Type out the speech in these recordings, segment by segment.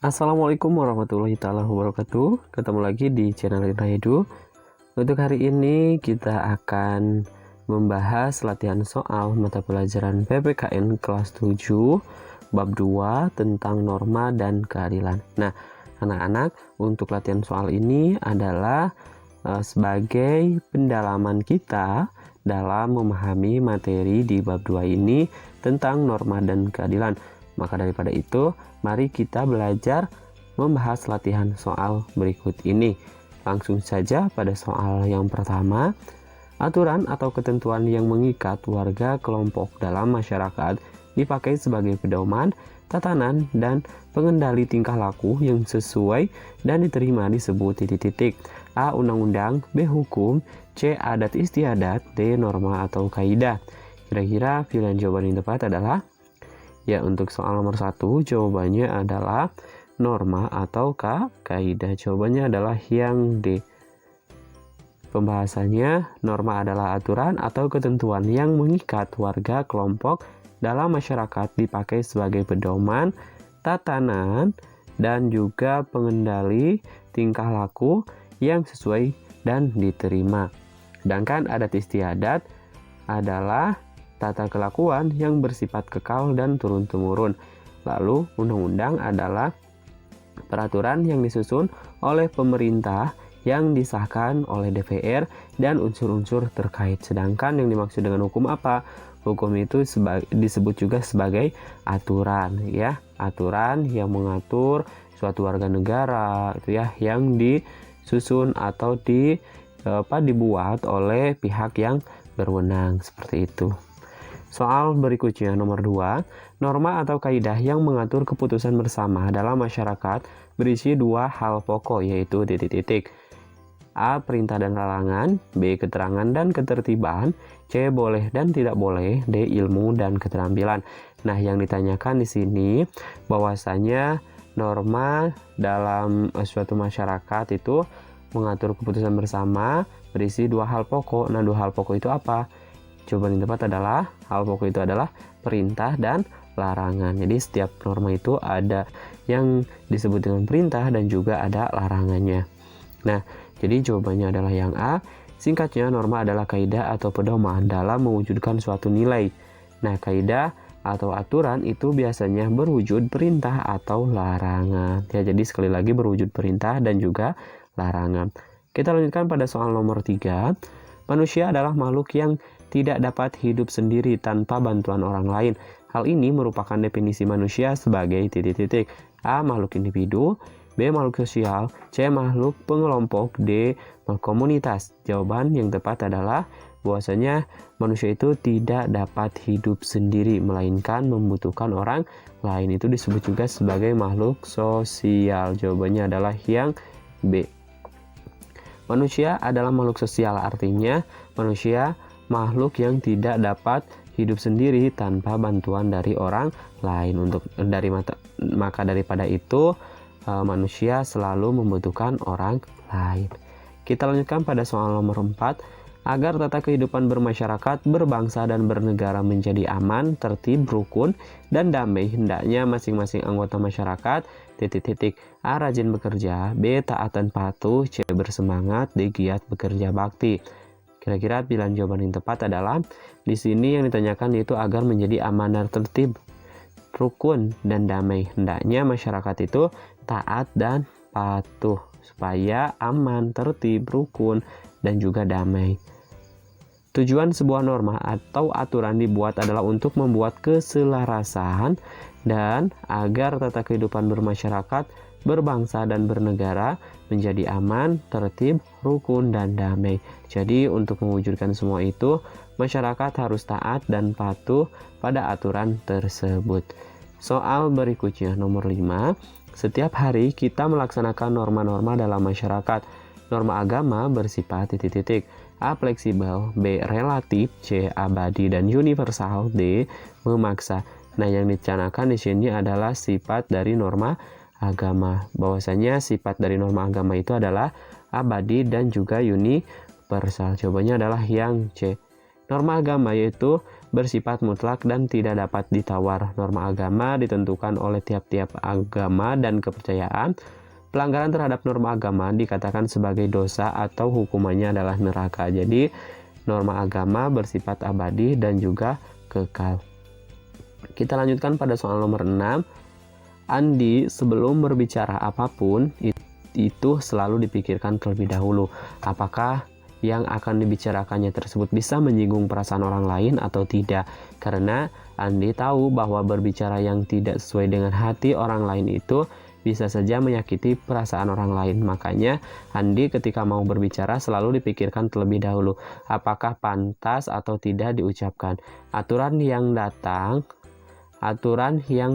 Assalamualaikum warahmatullahi taala wabarakatuh. Ketemu lagi di channel Indra Edu. Untuk hari ini kita akan membahas latihan soal mata pelajaran PPKN kelas 7 bab 2 tentang norma dan keadilan. Nah, anak-anak, untuk latihan soal ini adalah sebagai pendalaman kita dalam memahami materi di bab 2 ini tentang norma dan keadilan. Maka daripada itu, mari kita belajar membahas latihan soal berikut ini. Langsung saja pada soal yang pertama. Aturan atau ketentuan yang mengikat warga kelompok dalam masyarakat dipakai sebagai pedoman, tatanan, dan pengendali tingkah laku yang sesuai dan diterima disebut titik-titik. A. Undang-undang, B. Hukum, C. Adat istiadat, D. Norma atau kaidah. Kira-kira pilihan jawaban yang tepat adalah? Ya, untuk soal nomor 1 jawabannya adalah norma atau kaidah. Jawabannya adalah yang D. Pembahasannya, norma adalah aturan atau ketentuan yang mengikat warga kelompok dalam masyarakat dipakai sebagai pedoman, tatanan, dan juga pengendali tingkah laku yang sesuai dan diterima. Sedangkan adat istiadat adalah tata kelakuan yang bersifat kekal dan turun-temurun. Lalu, undang-undang adalah peraturan yang disusun oleh pemerintah yang disahkan oleh DPR dan unsur-unsur terkait. Sedangkan yang dimaksud dengan hukum apa? Hukum itu disebut juga sebagai aturan, ya. Aturan yang mengatur suatu warga negara, itu ya, yang disusun atau dibuat oleh pihak yang berwenang, seperti itu. Soal berikutnya nomor 2, norma atau kaidah yang mengatur keputusan bersama dalam masyarakat berisi dua hal pokok, yaitu titik-titik. A. Perintah dan larangan, B. Keterangan dan ketertiban, C. Boleh dan tidak boleh, D. Ilmu dan keterampilan. Nah, yang ditanyakan di sini bahwasanya norma dalam suatu masyarakat itu mengatur keputusan bersama berisi dua hal pokok. Nah, dua hal pokok itu apa? Jawaban yang tepat adalah hal pokok itu adalah perintah dan larangan. Jadi setiap norma itu ada yang disebut dengan perintah dan juga ada larangannya. Nah, jadi jawabannya adalah yang A. Singkatnya, norma adalah kaidah atau pedoman dalam mewujudkan suatu nilai. Nah, kaidah atau aturan itu biasanya berwujud perintah atau larangan. Ya, jadi sekali lagi berwujud perintah dan juga larangan. Kita lanjutkan pada soal nomor 3. Manusia adalah makhluk yang tidak dapat hidup sendiri tanpa bantuan orang lain. Hal ini merupakan definisi manusia sebagai titik-titik. A. Makhluk individu, B. Makhluk sosial, C. Makhluk pengelompok, D. Makhluk komunitas. Jawaban yang tepat adalah bahwasanya manusia itu tidak dapat hidup sendiri, melainkan membutuhkan orang lain. Itu disebut juga sebagai makhluk sosial. Jawabannya adalah yang B. Manusia adalah makhluk sosial, artinya manusia makhluk yang tidak dapat hidup sendiri tanpa bantuan dari orang lain. Maka daripada itu manusia selalu membutuhkan orang lain. Kita lanjutkan pada soal nomor 4. Agar tata kehidupan bermasyarakat, berbangsa, dan bernegara menjadi aman, tertib, rukun, dan damai, hendaknya masing-masing anggota masyarakat titik-titik. A. Rajin bekerja, B. Taat dan patuh, C. Bersemangat, D. Giat bekerja bakti. Kira-kira pilihan jawaban yang tepat adalah di sini yang ditanyakan yaitu agar menjadi aman dan tertib, rukun, dan damai. Hendaknya masyarakat itu taat dan patuh supaya aman, tertib, rukun, dan juga damai. Tujuan sebuah norma atau aturan dibuat adalah untuk membuat keselarasan dan agar tata kehidupan bermasyarakat, berbangsa, dan bernegara menjadi aman, tertib, rukun, dan damai. Jadi untuk mewujudkan semua itu, masyarakat harus taat dan patuh pada aturan tersebut. Soal berikutnya nomor 5. Setiap hari kita melaksanakan norma-norma dalam masyarakat. Norma agama bersifat titik-titik. A. Fleksibel, B. Relatif, C. Abadi dan universal, D. Memaksa. Nah, yang dicanangkan di sini adalah sifat dari norma agama. Bahwasanya sifat dari norma agama itu adalah abadi dan juga universal. Jawabannya adalah yang C. Norma agama yaitu bersifat mutlak dan tidak dapat ditawar. Norma agama ditentukan oleh tiap-tiap agama dan kepercayaan. Pelanggaran terhadap norma agama dikatakan sebagai dosa atau hukumannya adalah neraka. Jadi, norma agama bersifat abadi dan juga kekal. Kita lanjutkan pada soal nomor 6. Andi sebelum berbicara apapun itu selalu dipikirkan terlebih dahulu. Apakah yang akan dibicarakannya tersebut bisa menyinggung perasaan orang lain atau tidak? Karena Andi tahu bahwa berbicara yang tidak sesuai dengan hati orang lain itu bisa saja menyakiti perasaan orang lain. Makanya Andi ketika mau berbicara selalu dipikirkan terlebih dahulu apakah pantas atau tidak diucapkan. Aturan yang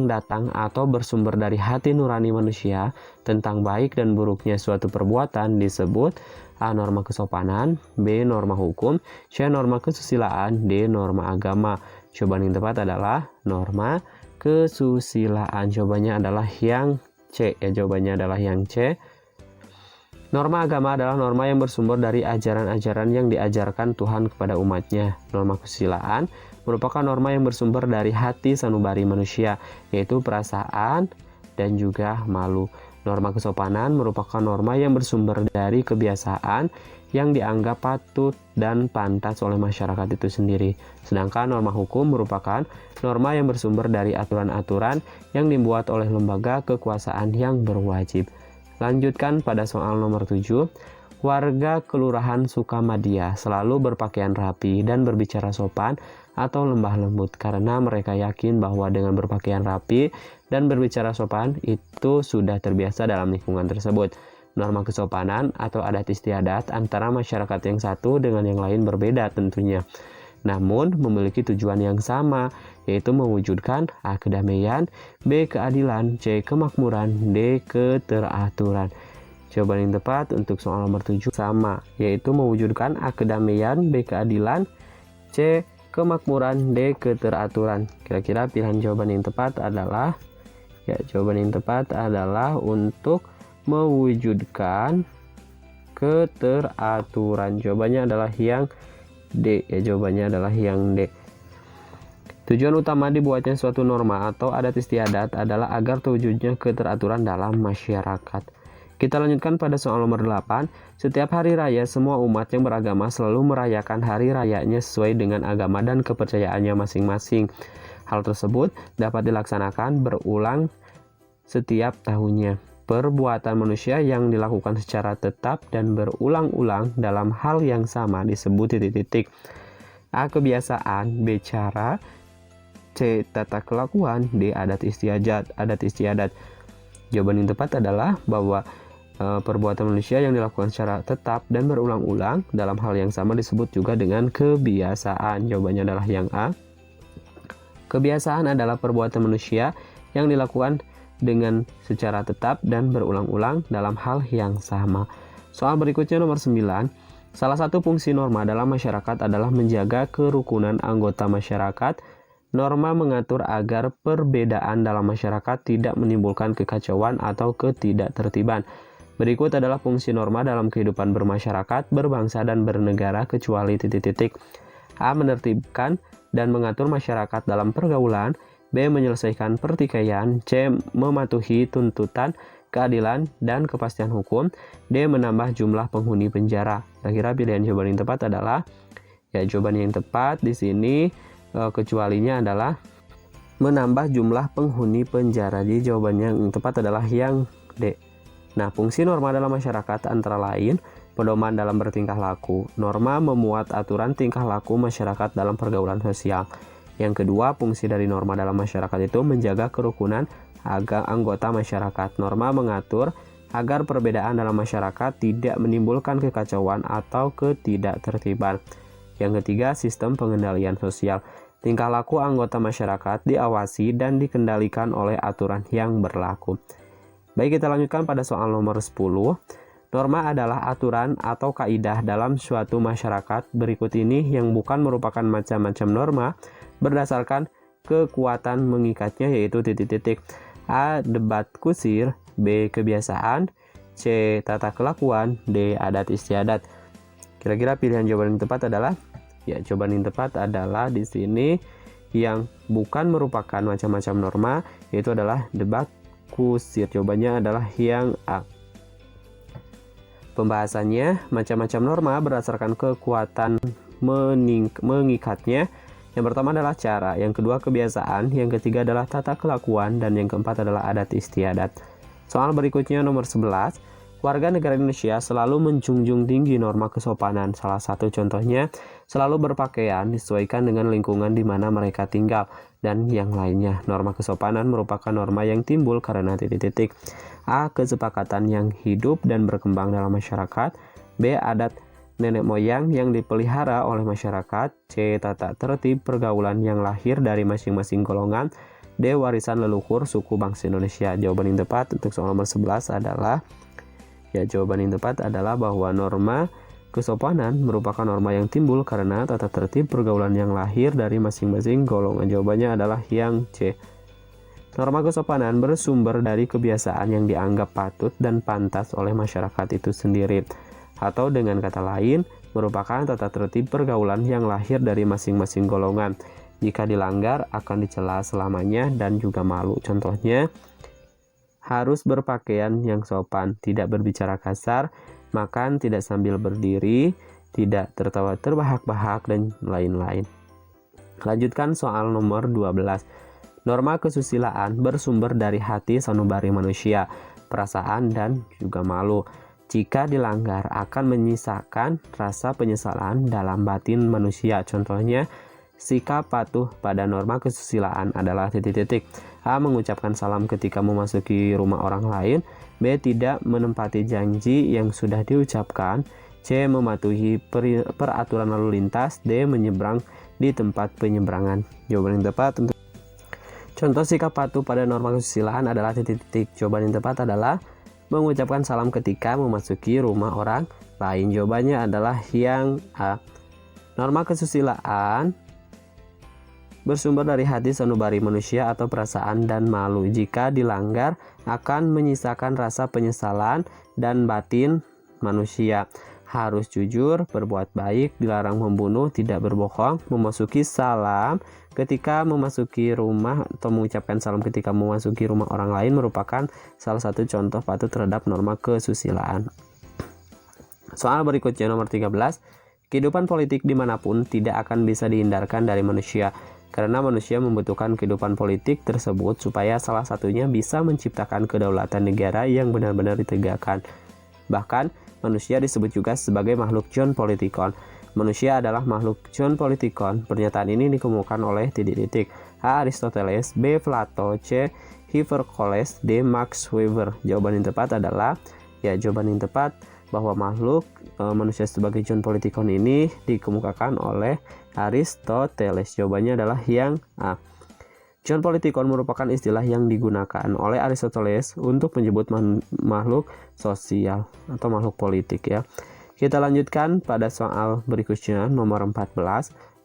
datang atau bersumber dari hati nurani manusia tentang baik dan buruknya suatu perbuatan disebut A. Norma kesopanan, B. Norma hukum, C. Norma kesusilaan, D. Norma agama. Jawaban yang tepat adalah norma kesusilaan. Jawabannya adalah yang C. Jawabannya adalah yang C. Norma agama adalah norma yang bersumber dari ajaran-ajaran yang diajarkan Tuhan kepada umatnya. Norma kesusilaan merupakan norma yang bersumber dari hati sanubari manusia, yaitu perasaan dan juga malu. Norma kesopanan merupakan norma yang bersumber dari kebiasaan yang dianggap patut dan pantas oleh masyarakat itu sendiri. Sedangkan norma hukum merupakan norma yang bersumber dari aturan-aturan yang dibuat oleh lembaga kekuasaan yang berwajib. Lanjutkan pada soal nomor 7. Warga Kelurahan Sukamadya selalu berpakaian rapi dan berbicara sopan atau lembah lembut karena mereka yakin bahwa dengan berpakaian rapi dan berbicara sopan itu sudah terbiasa dalam lingkungan tersebut. Norma kesopanan atau adat istiadat antara masyarakat yang satu dengan yang lain berbeda tentunya. Namun memiliki tujuan yang sama, yaitu mewujudkan A. Kedamaian, B. Keadilan, C. Kemakmuran, D. Keteraturan. Jawaban yang tepat untuk soal nomor 7 sama, yaitu mewujudkan A. Kedamaian, B. Keadilan, C. Kemakmuran, D. Keteraturan. Kira-kira pilihan jawaban yang tepat adalah untuk mewujudkan keteraturan. Jawabannya adalah yang D. Jawabannya adalah yang D. Tujuan utama dibuatnya suatu norma atau adat istiadat adalah agar terwujudnya keteraturan dalam masyarakat. Kita lanjutkan pada soal nomor 8. Setiap hari raya, semua umat yang beragama selalu merayakan hari rayanya sesuai dengan agama dan kepercayaannya masing-masing. Hal tersebut dapat dilaksanakan berulang setiap tahunnya. Perbuatan manusia yang dilakukan secara tetap dan berulang-ulang dalam hal yang sama disebut titik-titik. A. Kebiasaan, B. Cara, C. Tata kelakuan, D. Adat istiadat. Jawaban yang tepat adalah bahwa perbuatan manusia yang dilakukan secara tetap dan berulang-ulang dalam hal yang sama disebut juga dengan kebiasaan. Jawabannya adalah yang A. Kebiasaan adalah perbuatan manusia yang dilakukan dengan secara tetap dan berulang-ulang dalam hal yang sama. Soal berikutnya nomor 9. Salah satu fungsi norma dalam masyarakat adalah menjaga kerukunan anggota masyarakat. Norma mengatur agar perbedaan dalam masyarakat tidak menimbulkan kekacauan atau ketidaktertiban. Berikut adalah fungsi norma dalam kehidupan bermasyarakat, berbangsa, dan bernegara kecuali titik-titik. A. Menertibkan dan mengatur masyarakat dalam pergaulan. B. Menyelesaikan pertikaian. C. Mematuhi tuntutan keadilan dan kepastian hukum. D. Menambah jumlah penghuni penjara. Kira-kira pilihan jawaban yang tepat adalah jawaban yang tepat di sini kecualinya adalah menambah jumlah penghuni penjara. Jadi jawabannya yang tepat adalah yang D. Nah, fungsi norma dalam masyarakat antara lain pedoman dalam bertingkah laku. Norma memuat aturan tingkah laku masyarakat dalam pergaulan sosial. Yang kedua, fungsi dari norma dalam masyarakat itu menjaga kerukunan anggota masyarakat. Norma mengatur agar perbedaan dalam masyarakat tidak menimbulkan kekacauan atau ketidaktertiban. Yang ketiga, sistem pengendalian sosial. Tingkah laku anggota masyarakat diawasi dan dikendalikan oleh aturan yang berlaku. Baik, kita lanjutkan pada soal nomor 10. Norma adalah aturan atau kaidah dalam suatu masyarakat. Berikut ini yang bukan merupakan macam-macam norma berdasarkan kekuatan mengikatnya, yaitu titik-titik. A. Debat kusir, B. Kebiasaan, C. Tata kelakuan, D. Adat istiadat. Kira-kira pilihan jawaban yang tepat adalah Ya, jawaban yang tepat adalah di sini yang bukan merupakan macam-macam norma, yaitu adalah debat kusir. Jawabannya adalah yang A. Pembahasannya, macam-macam norma berdasarkan kekuatan mengikatnya. Yang pertama adalah cara, yang kedua kebiasaan, yang ketiga adalah tata kelakuan, dan yang keempat adalah adat istiadat. Soal berikutnya nomor 11. Warga negara Indonesia selalu menjunjung tinggi norma kesopanan. Salah satu contohnya, selalu berpakaian disesuaikan dengan lingkungan di mana mereka tinggal. Dan yang lainnya, norma kesopanan merupakan norma yang timbul karena titik-titik. A. Kesepakatan yang hidup dan berkembang dalam masyarakat. B. Adat nenek moyang yang dipelihara oleh masyarakat. C. Tata tertib pergaulan yang lahir dari masing-masing golongan. D. Warisan leluhur suku bangsa Indonesia. Jawaban yang tepat untuk soal nomor 11 adalah jawaban yang tepat adalah bahwa norma kesopanan merupakan norma yang timbul karena tata tertib pergaulan yang lahir dari masing-masing golongan. Jawabannya adalah yang C. Norma kesopanan bersumber dari kebiasaan yang dianggap patut dan pantas oleh masyarakat itu sendiri. Atau dengan kata lain, merupakan tata tertib pergaulan yang lahir dari masing-masing golongan. Jika dilanggar akan dicela selamanya dan juga malu. Contohnya, harus berpakaian yang sopan, tidak berbicara kasar, makan tidak sambil berdiri, tidak tertawa terbahak-bahak, dan lain-lain. Lanjutkan soal nomor 12. Norma kesusilaan bersumber dari hati sanubari manusia, perasaan, dan juga malu. Jika dilanggar akan menyisakan rasa penyesalan dalam batin manusia. Contohnya, sikap patuh pada norma kesusilaan adalah titik-titik. A. Mengucapkan salam ketika memasuki rumah orang lain. B. Tidak menempati janji yang sudah diucapkan. C. Mematuhi peraturan lalu lintas. D. Menyeberang di tempat penyeberangan. Jawaban yang tepat untuk contoh sikap patuh pada norma kesusilaan adalah titik-titik. Jawaban yang tepat adalah mengucapkan salam ketika memasuki rumah orang lain. Jawabannya adalah yang A. Norma kesusilaan bersumber dari hati sanubari manusia atau perasaan dan malu. Jika dilanggar akan menyisakan rasa penyesalan dan batin manusia. Harus jujur, berbuat baik, dilarang membunuh, tidak berbohong, memasuki salam ketika memasuki rumah atau mengucapkan salam ketika memasuki rumah orang lain merupakan salah satu contoh patuh terhadap norma kesusilaan. Soal berikutnya nomor 13. Kehidupan politik dimanapun tidak akan bisa dihindarkan dari manusia. Karena manusia membutuhkan kehidupan politik tersebut supaya salah satunya bisa menciptakan kedaulatan negara yang benar-benar ditegakkan. Bahkan, manusia disebut juga sebagai makhluk John Politikon. Manusia adalah makhluk John Politikon. Pernyataan ini dikemukakan oleh titik-titik. A. Aristoteles, B. Plato, C. Hiperkoles, D. Max Weber. Jawaban yang tepat adalah jawaban yang tepat bahwa makhluk manusia sebagai John Politikon ini dikemukakan oleh Aristoteles. Jawabannya adalah yang A. John Politikon merupakan istilah yang digunakan oleh Aristoteles untuk menyebut makhluk sosial atau makhluk politik ya. Kita lanjutkan pada soal berikutnya nomor 14.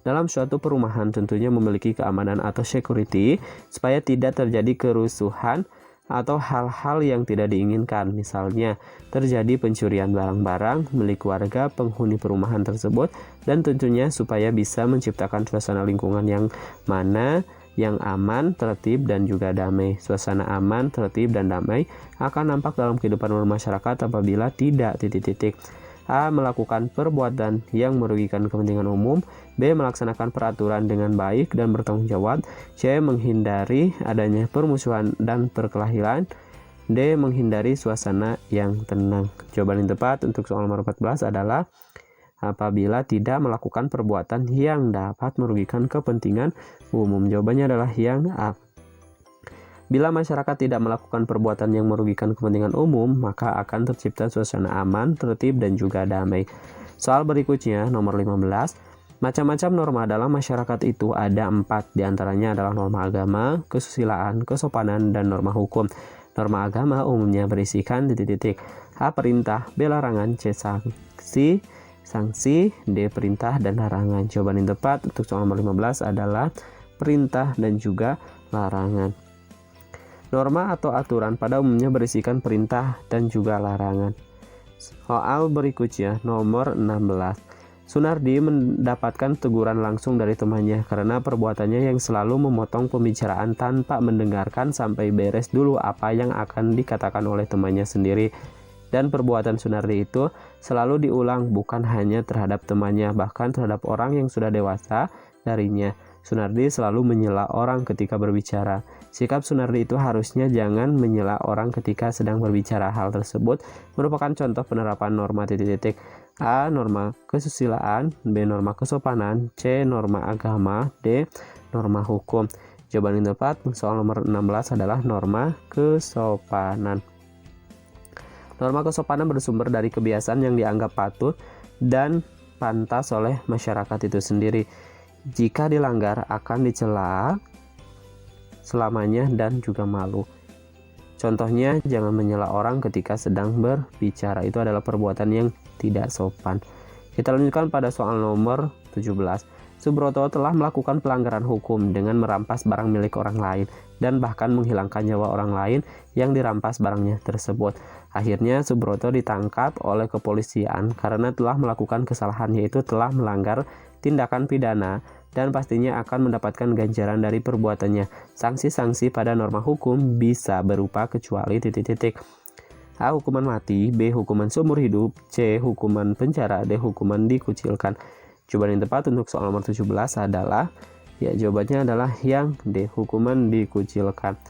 Dalam suatu perumahan tentunya memiliki keamanan atau security supaya tidak terjadi kerusuhan atau hal-hal yang tidak diinginkan. Misalnya, terjadi pencurian barang-barang milik warga penghuni perumahan tersebut dan tentunya supaya bisa menciptakan suasana lingkungan yang mana yang aman, tertib, dan juga damai. Suasana aman, tertib, dan damai akan nampak dalam kehidupan masyarakat apabila tidak titik-titik. A. Melakukan perbuatan yang merugikan kepentingan umum. B. Melaksanakan peraturan dengan baik dan bertanggung jawab. C. Menghindari adanya permusuhan dan perkelahian. D. Menghindari suasana yang tenang. Jawaban yang tepat untuk soal nomor 14 adalah apabila tidak melakukan perbuatan yang dapat merugikan kepentingan umum. Jawabannya adalah yang A. Bila masyarakat tidak melakukan perbuatan yang merugikan kepentingan umum, maka akan tercipta suasana aman, tertib, dan juga damai. Soal berikutnya, nomor 15. Macam-macam norma dalam masyarakat itu ada 4, diantaranya adalah norma agama, kesusilaan, kesopanan, dan norma hukum. Norma agama umumnya berisikan titik-titik. A. Perintah, B. Larangan, C. Sanksi, D. Perintah dan larangan. Jawaban yang tepat untuk soal nomor 15 adalah perintah dan juga larangan. Norma atau aturan pada umumnya berisikan perintah dan juga larangan. Soal berikutnya nomor 16. Sunardi mendapatkan teguran langsung dari temannya karena perbuatannya yang selalu memotong pembicaraan tanpa mendengarkan sampai beres dulu apa yang akan dikatakan oleh temannya sendiri. Dan perbuatan Sunardi itu selalu diulang bukan hanya terhadap temannya, bahkan terhadap orang yang sudah dewasa darinya. Sunardi selalu menyela orang ketika berbicara. Sikap Sunardi itu harusnya jangan menyela orang ketika sedang berbicara. Hal tersebut merupakan contoh penerapan norma titik-titik. A. Norma kesusilaan, B. Norma kesopanan, C. Norma agama, D. Norma hukum. Jawaban yang tepat soal nomor 16 adalah norma kesopanan. Norma kesopanan bersumber dari kebiasaan yang dianggap patut dan pantas oleh masyarakat itu sendiri. Jika dilanggar akan dicela selamanya dan juga malu. Contohnya, jangan menyela orang ketika sedang berbicara. Itu adalah perbuatan yang tidak sopan. Kita lanjutkan pada soal nomor 17. Subroto telah melakukan pelanggaran hukum dengan merampas barang milik orang lain dan bahkan menghilangkan nyawa orang lain yang dirampas barangnya tersebut. Akhirnya Subroto ditangkap oleh kepolisian karena telah melakukan kesalahan, yaitu telah melanggar tindakan pidana dan pastinya akan mendapatkan ganjaran dari perbuatannya. Sanksi-sanksi pada norma hukum bisa berupa kecuali titik-titik. A. Hukuman mati, B. Hukuman seumur hidup, C. Hukuman penjara, D. Hukuman dikucilkan. Jawaban yang tepat untuk soal nomor 17 adalah, jawabannya adalah yang D. Hukuman dikucilkan.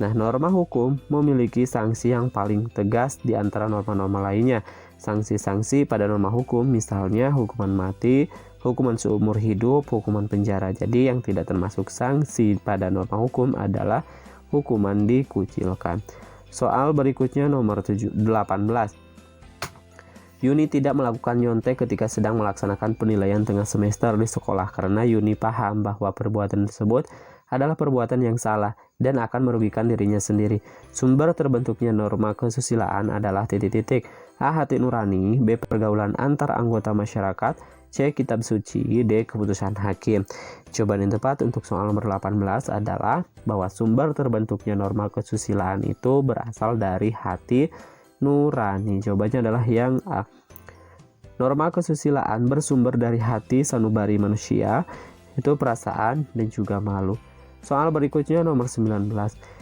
Nah, norma hukum memiliki sanksi yang paling tegas di antara norma-norma lainnya. Sanksi-sanksi pada norma hukum misalnya hukuman mati, hukuman seumur hidup, hukuman penjara. Jadi yang tidak termasuk sanksi pada norma hukum adalah hukuman dikucilkan. Soal berikutnya nomor 18. Yuni tidak melakukan nyontek ketika sedang melaksanakan penilaian tengah semester di sekolah karena Yuni paham bahwa perbuatan tersebut adalah perbuatan yang salah dan akan merugikan dirinya sendiri. Sumber terbentuknya norma kesusilaan adalah titik-titik. A. Hati nurani, B. Pergaulan antar anggota masyarakat, C. Kitab suci, D. Keputusan hakim. Jawaban yang tepat untuk soal nomor 18 adalah bahwa sumber terbentuknya norma kesusilaan itu berasal dari hati nurani. Jawabannya adalah yang A. Norma kesusilaan bersumber dari hati sanubari manusia, itu perasaan dan juga malu. Soal berikutnya nomor 19.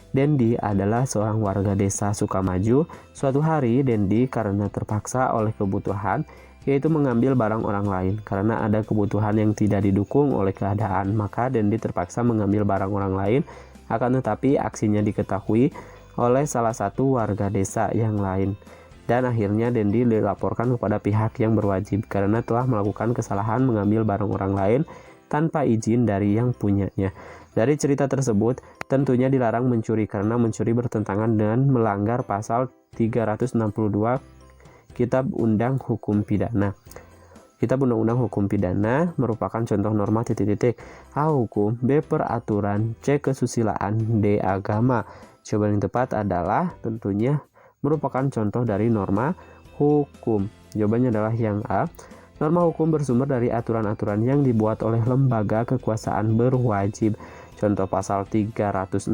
Dendi adalah seorang warga desa Sukamaju. Suatu hari Dendi karena terpaksa oleh kebutuhan, yaitu mengambil barang orang lain. Karena ada kebutuhan yang tidak didukung oleh keadaan, maka Dendi terpaksa mengambil barang orang lain. Akan tetapi aksinya diketahui oleh salah satu warga desa yang lain. Dan akhirnya Dendi dilaporkan kepada pihak yang berwajib karena telah melakukan kesalahan mengambil barang orang lain tanpa izin dari yang punyanya. Dari cerita tersebut, tentunya dilarang mencuri karena mencuri bertentangan dengan melanggar pasal 362 Kitab Undang Hukum Pidana. Kitab Undang-Undang Hukum Pidana merupakan contoh norma titik-titik. A. Hukum, B. Peraturan, C. Kesusilaan, D. Agama. Jawaban yang tepat adalah tentunya merupakan contoh dari norma hukum. Jawabannya adalah yang A. Norma hukum bersumber dari aturan-aturan yang dibuat oleh lembaga kekuasaan berwajib. Contoh pasal 362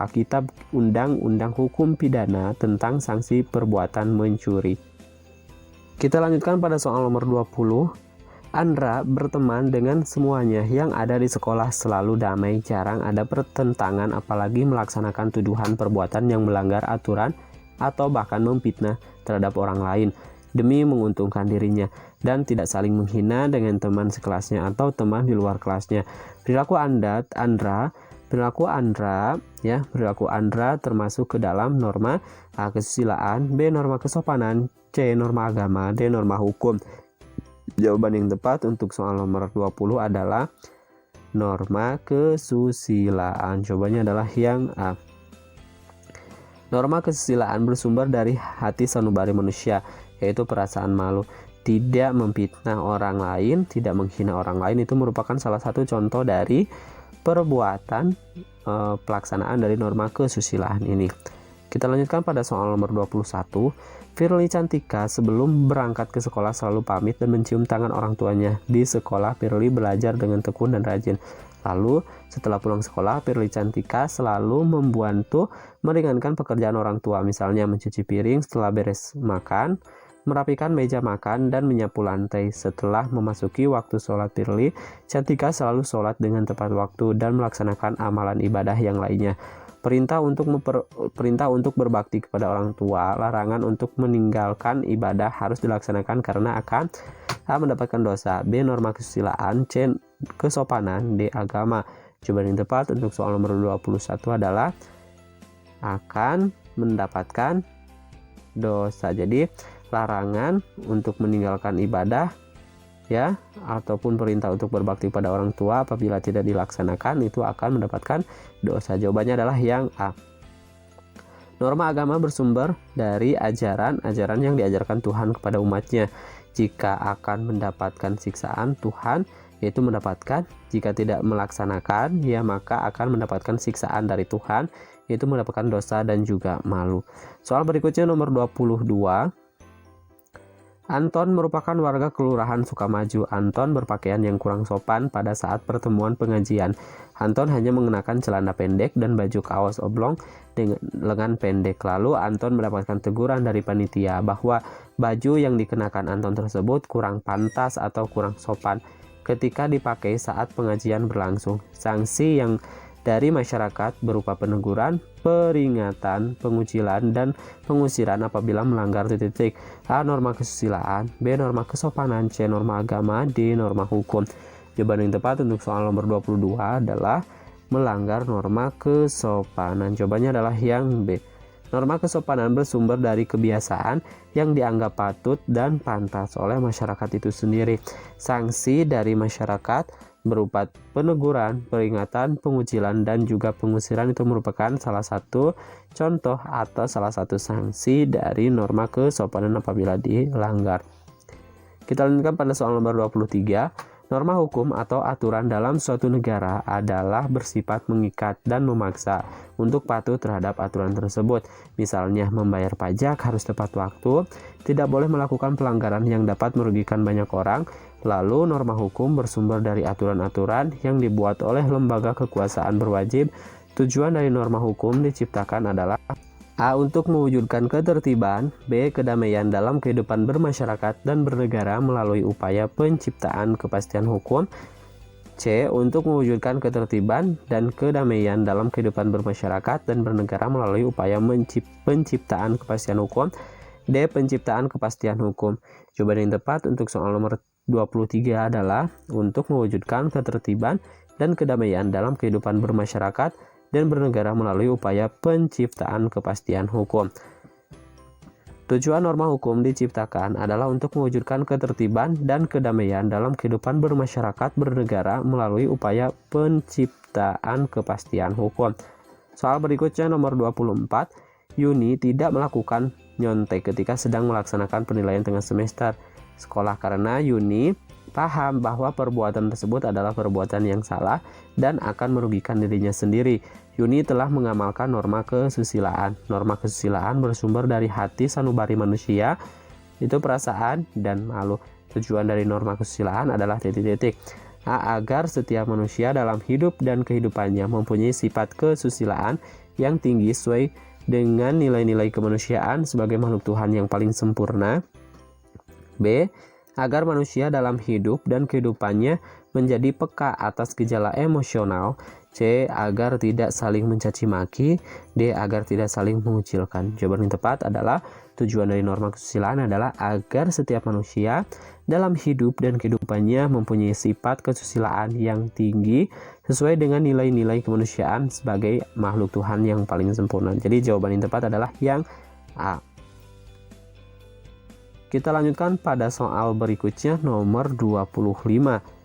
Kitab Undang-Undang Hukum Pidana tentang sanksi perbuatan mencuri. Kita lanjutkan pada soal nomor 20. Andra berteman dengan semuanya yang ada di sekolah, selalu damai, jarang ada pertentangan apalagi melaksanakan tuduhan perbuatan yang melanggar aturan atau bahkan memfitnah terhadap orang lain demi menguntungkan dirinya, dan tidak saling menghina dengan teman sekelasnya atau teman di luar kelasnya. Perilaku Andra termasuk ke dalam norma A. Kesusilaan, B. Norma kesopanan, C. Norma agama, D. Norma hukum. Jawaban yang tepat untuk soal nomor 20 adalah norma kesusilaan. Jawabannya adalah yang A. Norma kesusilaan bersumber dari hati sanubari manusia, yaitu perasaan malu. Tidak memfitnah orang lain, tidak menghina orang lain, itu merupakan salah satu contoh dari perbuatan pelaksanaan dari norma kesusilaan ini. Kita lanjutkan pada soal nomor 21. Firly Cantika sebelum berangkat ke sekolah selalu pamit dan mencium tangan orang tuanya. Di sekolah, Firly belajar dengan tekun dan rajin. Lalu, setelah pulang sekolah, Firly Cantika selalu membantu meringankan pekerjaan orang tua. Misalnya mencuci piring setelah beres makan, merapikan meja makan, dan menyapu lantai. Setelah memasuki waktu sholat firli, Cantika selalu sholat dengan tepat waktu dan melaksanakan amalan ibadah yang lainnya. Perintah untuk berbakti kepada orang tua, larangan untuk meninggalkan ibadah harus dilaksanakan karena akan A. mendapatkan dosa, B. norma kesusilaan, C. kesopanan, D. agama. Jawaban yang tepat untuk soal nomor 21 adalah akan mendapatkan dosa. Jadi larangan untuk meninggalkan ibadah ya ataupun perintah untuk berbakti pada orang tua apabila tidak dilaksanakan itu akan mendapatkan dosa. Jawabannya adalah yang A. Norma agama bersumber dari ajaran yang diajarkan Tuhan kepada umatnya. Jika akan mendapatkan siksaan Tuhan yaitu mendapatkan, jika tidak melaksanakan ya maka akan mendapatkan siksaan dari Tuhan yaitu mendapatkan dosa dan juga malu. Soal berikutnya nomor 22. Anton merupakan warga Kelurahan Sukamaju. Anton berpakaian yang kurang sopan pada saat pertemuan pengajian. Anton hanya mengenakan celana pendek dan baju kaos oblong dengan lengan pendek. Lalu Anton mendapatkan teguran dari panitia bahwa baju yang dikenakan Anton tersebut kurang pantas atau kurang sopan ketika dipakai saat pengajian berlangsung. Sanksi yang dari masyarakat berupa peneguran, peringatan, pengucilan, dan pengusiran apabila melanggar titik-titik. A. Norma kesusilaan, B. norma kesopanan, C. norma agama, D. norma hukum. Jawaban yang tepat untuk soal nomor 22 adalah melanggar norma kesopanan. Jawabannya adalah yang B. Norma kesopanan bersumber dari kebiasaan yang dianggap patut dan pantas oleh masyarakat itu sendiri. Sanksi dari masyarakat berupa peneguran, peringatan, pengucilan, dan juga pengusiran itu merupakan salah satu contoh atau salah satu sanksi dari norma kesopanan apabila dilanggar. Kita lanjutkan pada soal nomor 23. Norma hukum atau aturan dalam suatu negara adalah bersifat mengikat dan memaksa untuk patuh terhadap aturan tersebut. Misalnya, membayar pajak harus tepat waktu, tidak boleh melakukan pelanggaran yang dapat merugikan banyak orang. Lalu, norma hukum bersumber dari aturan-aturan yang dibuat oleh lembaga kekuasaan berwajib. Tujuan dari norma hukum diciptakan adalah A. Untuk mewujudkan ketertiban, B. Kedamaian dalam kehidupan bermasyarakat dan bernegara melalui upaya penciptaan kepastian hukum, C. Untuk mewujudkan ketertiban dan kedamaian dalam kehidupan bermasyarakat dan bernegara melalui upaya penciptaan kepastian hukum, D. Penciptaan kepastian hukum. Jawaban yang tepat untuk soal nomor 23 adalah untuk mewujudkan ketertiban dan kedamaian dalam kehidupan bermasyarakat dan bernegara melalui upaya penciptaan kepastian hukum. Tujuan norma hukum diciptakan adalah untuk mewujudkan ketertiban dan kedamaian dalam kehidupan bermasyarakat bernegara melalui upaya penciptaan kepastian hukum. Soal berikutnya nomor 24. Yuni tidak melakukan nyontek ketika sedang melaksanakan penilaian tengah semester sekolah karena Yuni paham bahwa perbuatan tersebut adalah perbuatan yang salah dan akan merugikan dirinya sendiri. Yuni telah mengamalkan norma kesusilaan. Norma kesusilaan bersumber dari hati sanubari manusia, itu perasaan dan malu. Tujuan dari norma kesusilaan adalah titik-titik. A. Agar setiap manusia dalam hidup dan kehidupannya mempunyai sifat kesusilaan yang tinggi sesuai dengan nilai-nilai kemanusiaan sebagai makhluk Tuhan yang paling sempurna. B. Agar manusia dalam hidup dan kehidupannya menjadi peka atas gejala emosional. C. Agar tidak saling mencaci maki. D. Agar tidak saling mengucilkan. Jawaban yang tepat adalah tujuan dari norma kesusilaan adalah agar setiap manusia dalam hidup dan kehidupannya mempunyai sifat kesusilaan yang tinggi sesuai dengan nilai-nilai kemanusiaan sebagai makhluk Tuhan yang paling sempurna. Jadi jawaban yang tepat adalah yang A. Kita lanjutkan pada soal berikutnya nomor 25.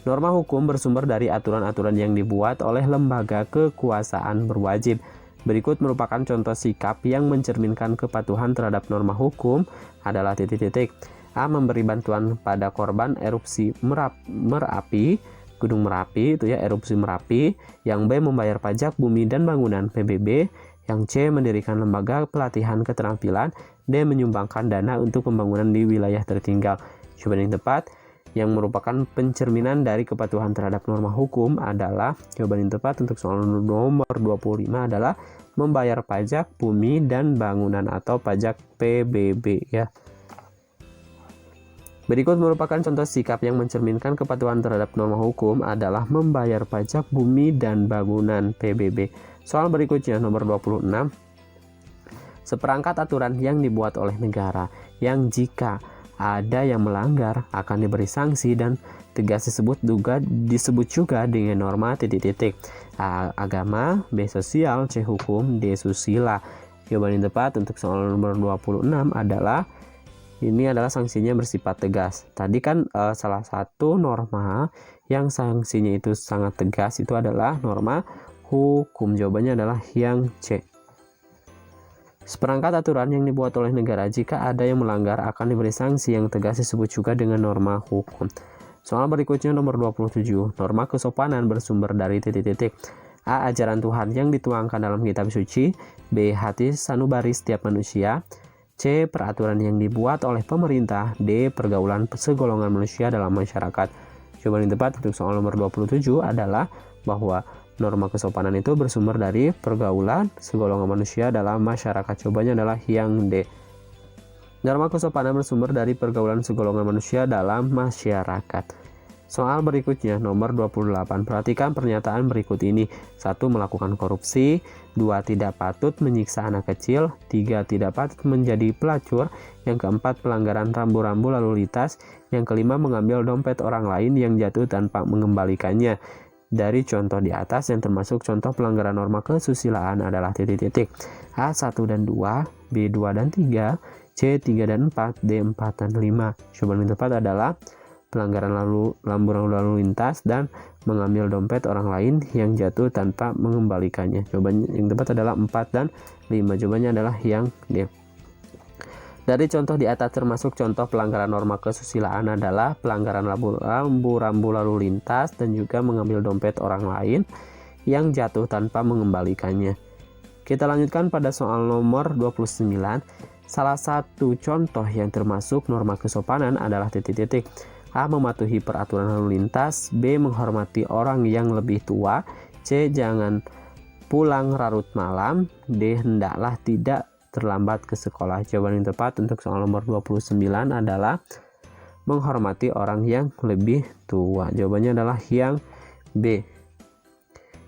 Norma hukum bersumber dari aturan-aturan yang dibuat oleh lembaga kekuasaan berwajib. Berikut merupakan contoh sikap yang mencerminkan kepatuhan terhadap norma hukum adalah titik-titik. A. Memberi bantuan pada korban erupsi Merapi, Gunung Merapi, itu ya erupsi Merapi. Yang B. Membayar pajak bumi dan bangunan PBB. Yang C. Mendirikan lembaga pelatihan keterampilan. D. Menyumbangkan dana untuk pembangunan di wilayah tertinggal. Jawaban yang tepat yang merupakan pencerminan dari kepatuhan terhadap norma hukum adalah jawaban yang tepat untuk soal nomor 25 adalah membayar pajak bumi dan bangunan atau pajak PBB ya. Berikut merupakan contoh sikap yang mencerminkan kepatuhan terhadap norma hukum adalah membayar pajak bumi dan bangunan PBB. Soal berikutnya nomor 26. Seperangkat aturan yang dibuat oleh negara yang jika ada yang melanggar akan diberi sanksi dan tegas disebut juga dengan norma A. Agama, B. Sosial, C. Hukum, D. Susila. Jawaban yang tepat untuk soal nomor 26 adalah ini adalah sanksinya bersifat tegas. Tadi kan salah satu norma yang sanksinya itu sangat tegas itu adalah norma hukum. Jawabannya adalah yang C. Seperangkat aturan yang dibuat oleh negara jika ada yang melanggar akan diberi sanksi yang tegas disebut juga dengan norma hukum. Soal berikutnya nomor 27. Norma kesopanan bersumber dari A. Ajaran Tuhan yang dituangkan dalam kitab suci, B. Hati sanubari setiap manusia, C. Peraturan yang dibuat oleh pemerintah, D. Pergaulan segolongan manusia dalam masyarakat. Jawaban yang tepat untuk soal nomor 27 adalah bahwa norma kesopanan itu bersumber dari pergaulan segolongan manusia dalam masyarakat. Jawabannya adalah yang D. Norma kesopanan bersumber dari pergaulan segolongan manusia dalam masyarakat. Soal berikutnya nomor 28. Perhatikan pernyataan berikut ini. 1. Melakukan korupsi. 2. Tidak patut menyiksa anak kecil. 3. Tidak patut menjadi pelacur. Yang keempat, pelanggaran rambu-rambu lalu lintas. Yang kelima, mengambil dompet orang lain yang jatuh tanpa mengembalikannya. Dari contoh di atas yang termasuk contoh pelanggaran norma kesusilaan adalah A. 1 dan 2, B. 2 dan 3, C. 3 dan 4, D. 4 dan 5. Jawaban yang tepat adalah pelanggaran rambu-rambu lalu lintas dan mengambil dompet orang lain yang jatuh tanpa mengembalikannya. Jawaban yang tepat adalah 4 dan 5. Jawabannya adalah yang D. Dari contoh di atas termasuk contoh pelanggaran norma kesusilaan adalah pelanggaran rambu-rambu lalu lintas dan juga mengambil dompet orang lain yang jatuh tanpa mengembalikannya. Kita lanjutkan pada soal nomor 29. Salah satu contoh yang termasuk norma kesopanan adalah A. Mematuhi peraturan lalu lintas, B. Menghormati orang yang lebih tua, C. Jangan pulang larut malam, D. Hendaklah tidak terlambat ke sekolah. Jawaban yang tepat untuk soal nomor 29 adalah menghormati orang yang lebih tua. Jawabannya adalah yang B.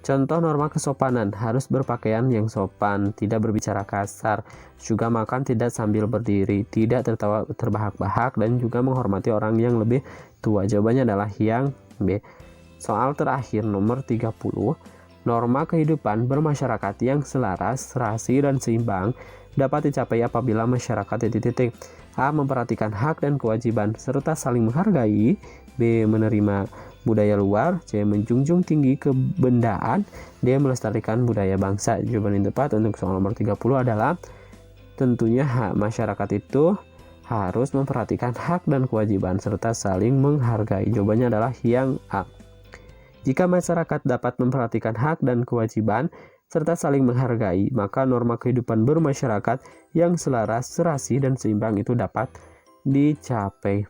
Contoh norma kesopanan, harus berpakaian yang sopan, tidak berbicara kasar, juga makan tidak sambil berdiri, tidak tertawa terbahak-bahak, dan juga menghormati orang yang lebih tua. Jawabannya adalah yang B. Soal terakhir nomor 30. Norma kehidupan bermasyarakat yang selaras, serasi, dan seimbang dapat dicapai apabila masyarakat A. Memperhatikan hak dan kewajiban serta saling menghargai, B. Menerima budaya luar, C. Menjunjung tinggi kebendaan, D. Melestarikan budaya bangsa. Jawaban yang tepat untuk soal nomor 30 adalah tentunya masyarakat itu harus memperhatikan hak dan kewajiban serta saling menghargai. Jawabannya adalah yang A. Jika masyarakat dapat memperhatikan hak dan kewajiban serta saling menghargai, maka norma kehidupan bermasyarakat yang selaras, serasi, dan seimbang itu dapat dicapai.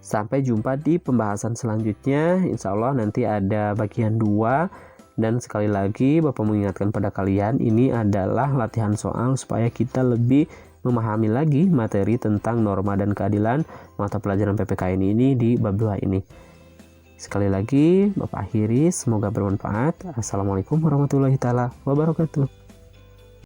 Sampai jumpa di pembahasan selanjutnya. Insya Allah nanti ada bagian 2. Dan sekali lagi Bapak mengingatkan pada kalian, ini adalah latihan soal supaya kita lebih memahami lagi materi tentang norma dan keadilan mata pelajaran PPKN ini di bab 2 ini. Sekali lagi Bapak akhiri, semoga bermanfaat. Assalamualaikum warahmatullahi wabarakatuh.